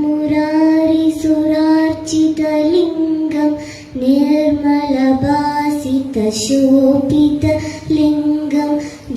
मुरारिसुरार्चितलिङ्गं निर्मलभासितशोभितलिङ्गं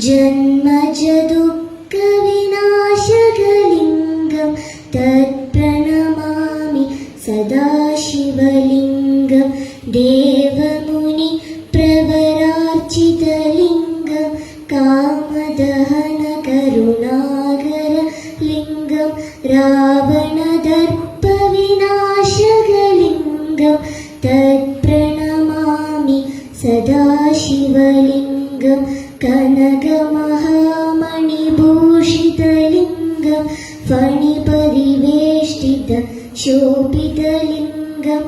जन्मजदुःखविनाशकलिङ्गं तत्प्रणमामि सदाशिवलिङ्गं देवमुनिप्रवरार्चितलिङ्गं कामदहनकरुणाकरलिङ्गं रावणदर्पविनाशकलिङ्गं तत्प्रणमामि सदाशिवलिङ्गं कनकमहामणिभूषितलिङ्गं फणिपरिवेष्टितशोभितलिङ्गं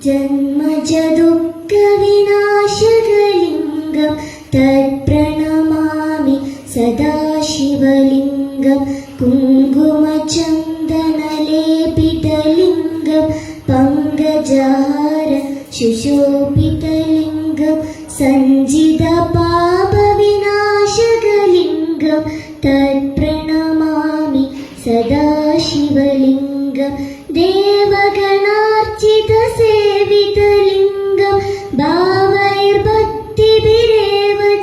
जन्मजदुःखविनाशकलिङ्गं तत्प्रणमामि सदाशिवलिङ्गं कुङ्कुमचन्दनलेपितलिङ्गं पङ्कजहार सुशोभितलिङ्गं सञ्जितपापविनाशकलिङ्गं तत्प्रणमामि सदाशिवलिङ्गं देवगणार्चितसेवितलिङ्गं भावैर्भक्तिभिरेव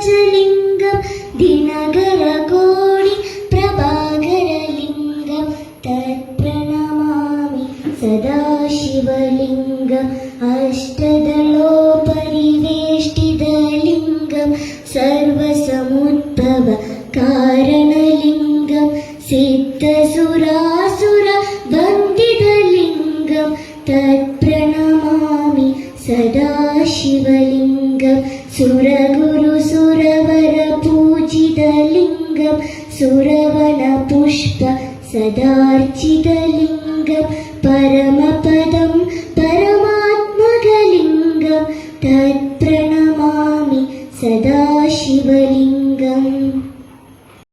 च लिङ्गं दिनकरकोटिप्रभाकरलिङ्गं तत्प्रणमामि सदाशिवलिङ्गम् अष्टदलोपरिवेष्टितलिङ्गं सर्वसमुद्भवकारणलिङ्गं सिद्धसुरासुरवन्दितलिङ्गं तत्प्रणमामि सदाशिवलिङ्गं सुरगुरुसुरवरपूजितलिङ्गं सुरवनपुष्प सदार्चितलिङ्गं परमपदं परमात्मकलिङ्गं तत्प्रणमामि सदाशिवलिङ्गम्।